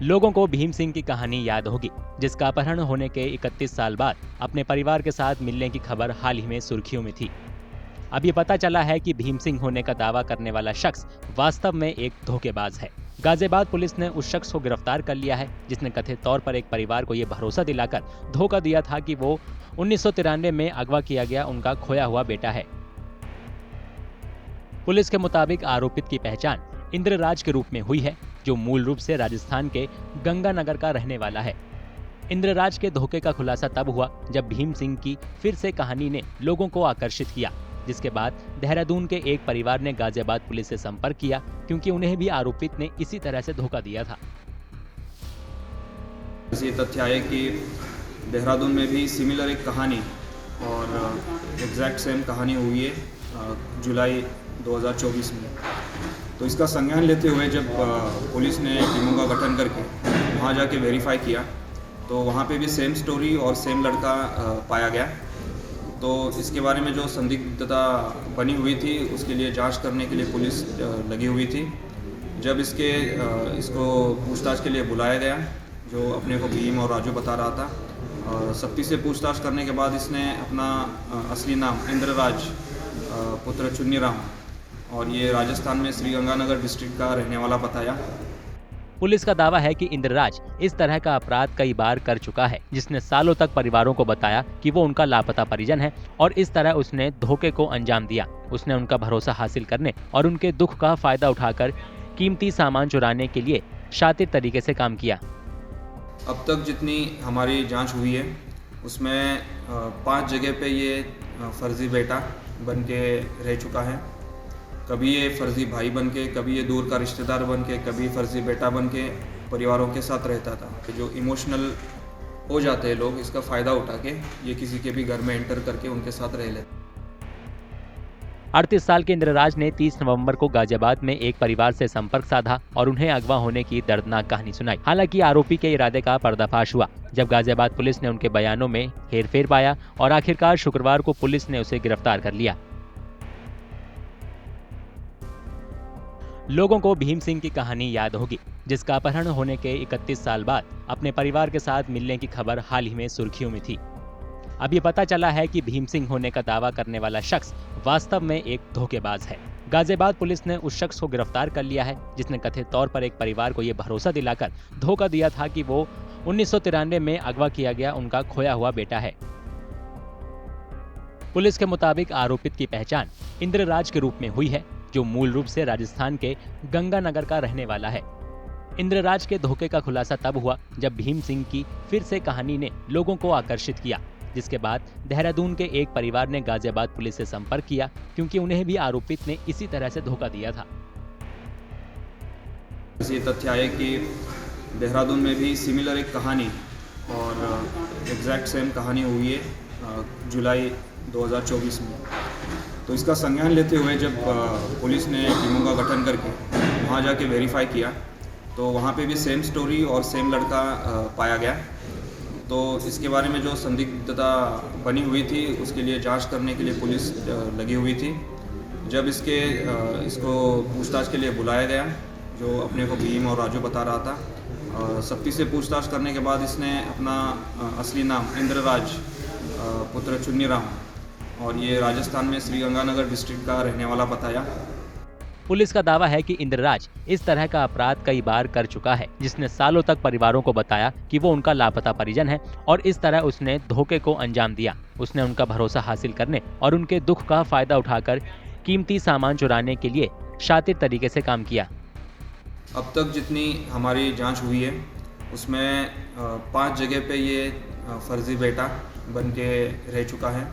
लोगों को भीम सिंह की कहानी याद होगी, जिसका अपहरण होने के 31 साल बाद अपने परिवार के साथ मिलने की खबर हाल ही में सुर्खियों में थी। अब ये पता चला है कि भीम सिंह होने का दावा करने वाला शख्स वास्तव में एक धोखेबाज है। गाजियाबाद पुलिस ने उस शख्स को गिरफ्तार कर लिया है, जिसने कथित तौर पर एक परिवार को ये भरोसा दिलाकर धोखा दिया था कि वो 1993 में अगवा किया गया उनका खोया हुआ बेटा है। पुलिस के मुताबिक आरोपित की पहचान इंद्रराज के रूप में हुई है, जो मूल रूप से राजस्थान के गंगानगर का रहने वाला है। इंद्रराज के धोखे का खुलासा तब हुआ जब भीम सिंह की फिर से कहानी ने लोगों को आकर्षित किया, जिसके बाद देहरादून के एक परिवार ने गाजियाबाद पुलिस से संपर्क किया, क्योंकि उन्हें भी आरोपित ने इसी तरह से धोखा दिया था। ये तथ्य आए कि देहरादून में भी सिमिलर एक कहानी और एग्जैक्ट सेम कहानी हुई है जुलाई 2024 में। तो इसका संज्ञान लेते हुए जब पुलिस ने टीमों का गठन करके वहाँ जाके वेरीफाई किया, तो वहाँ पे भी सेम स्टोरी और सेम लड़का पाया गया। तो इसके बारे में जो संदिग्धता बनी हुई थी, उसके लिए जांच करने के लिए पुलिस लगी हुई थी। जब इसको पूछताछ के लिए बुलाया गया, जो अपने को भीम और राजू बता रहा था, सख्ती से पूछताछ करने के बाद इसने अपना असली नाम इंद्रराज पुत्र चुन्नीराम और ये राजस्थान में श्रीगंगानगर डिस्ट्रिक्ट का रहने वाला बताया। पुलिस का दावा है कि इंद्रराज इस तरह का अपराध कई बार कर चुका है, जिसने सालों तक परिवारों को बताया कि वो उनका लापता परिजन है, और इस तरह उसने धोखे को अंजाम दिया। उसने उनका भरोसा हासिल करने और उनके दुख का फायदा उठाकर कीमती सामान चुराने के लिए शातिर तरीके से काम किया। अब तक जितनी हमारी जांच हुई है, उसमें 5 जगह पे ये फर्जी बेटा बन के रह चुका है। कभी ये फर्जी भाई बन के, कभी ये दूर का रिश्तेदार बन के, कभी फर्जी बेटा बन के परिवारों के साथ रहता था। कि जो इमोशनल हो जाते हैं लोग, इसका फ़ायदा उठा के ये किसी के भी घर में एंटर करके उनके साथ रह लेते। 38 साल के इंद्रराज ने 30 नवंबर को गाजियाबाद में एक परिवार से संपर्क साधा और उन्हें अगवा होने की दर्दनाक कहानी सुनाई। हालांकि आरोपी के इरादे का पर्दाफाश हुआ जब गाजियाबाद पुलिस ने उनके बयानों में हेरफेर पाया और आखिरकार शुक्रवार को पुलिस ने उसे गिरफ्तार कर लिया। लोगों को भीम सिंह की कहानी याद होगी, जिसका अपहरण होने के 31 साल बाद अपने परिवार के साथ मिलने की खबर हाल ही में सुर्खियों में थी। अब ये पता चला है कि भीम सिंह होने का दावा करने वाला शख्स वास्तव में एक धोखेबाज है। गाजियाबाद पुलिस ने उस शख्स को गिरफ्तार कर लिया है, जिसने कथित तौर पर एक परिवार को ये भरोसा दिलाकर धोखा दिया था कि वो 1993 में अगवा किया गया उनका खोया हुआ बेटा है। पुलिस के मुताबिक आरोपित की पहचान इंद्रराज के रूप में हुई है, जो मूल रूप से राजस्थान के गंगानगर का रहने वाला है। इंद्रराज के धोखे का खुलासा तब हुआ जब भीम सिंह की फिर से कहानी ने लोगों को आकर्षित किया, जिसके बाद देहरादून के एक परिवार ने गाजियाबाद पुलिस से संपर्क किया, क्योंकि उन्हें भी आरोपित ने इसी तरह से धोखा दिया था। ये तथ्य आए कि देहरादून में भी सिमिलर एक कहानी और एग्जैक्ट सेम कहानी हुई है जुलाई 2024 में। तो इसका संज्ञान लेते हुए जब पुलिस ने टीमों का गठन करके वहाँ जाके वेरीफाई किया, तो वहाँ पे भी सेम स्टोरी और सेम लड़का पाया गया। तो इसके बारे में जो संदिग्धता बनी हुई थी, उसके लिए जांच करने के लिए पुलिस लगी हुई थी। जब इसको पूछताछ के लिए बुलाया गया, जो अपने को भीम और राजू बता रहा था, सख्ती से पूछताछ करने के बाद इसने अपना असली नाम इंद्रराज पुत्र चुन्नीराम और ये राजस्थान में श्रीगंगानगर डिस्ट्रिक्ट का रहने वाला बताया। पुलिस का दावा है कि इंद्रराज इस तरह का अपराध कई बार कर चुका है, जिसने सालों तक परिवारों को बताया कि वो उनका लापता परिजन है, और इस तरह उसने धोखे को अंजाम दिया। उसने उनका भरोसा हासिल करने और उनके दुख का फायदा उठाकर कीमती सामान चुराने के लिए शातिर तरीके से काम किया। अब तक जितनी हमारी जांच हुई है, उसमें 5 जगह पे ये फर्जी बेटा बन के रह चुका है।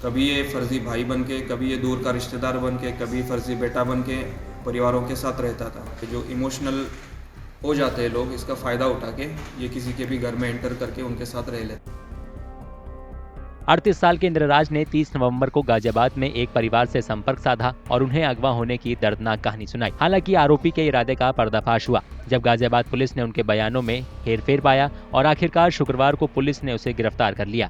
कभी ये फर्जी भाई बन के, कभी ये दूर का रिश्तेदार बन के, कभी फर्जी बेटा बन के परिवारों के साथ रहता था। कि जो इमोशनल हो जाते हैं लोग, इसका फ़ायदा उठा के ये किसी के भी घर में एंटर करके उनके साथ रह लेते। 38 साल के इंद्रराज ने 30 नवंबर को गाजियाबाद में एक परिवार से संपर्क साधा और उन्हें अगवा होने की दर्दनाक कहानी सुनाई। हालांकि आरोपी के इरादे का पर्दाफाश हुआ जब गाजियाबाद पुलिस ने उनके बयानों में हेरफेर पाया और आखिरकार शुक्रवार को पुलिस ने उसे गिरफ्तार कर लिया।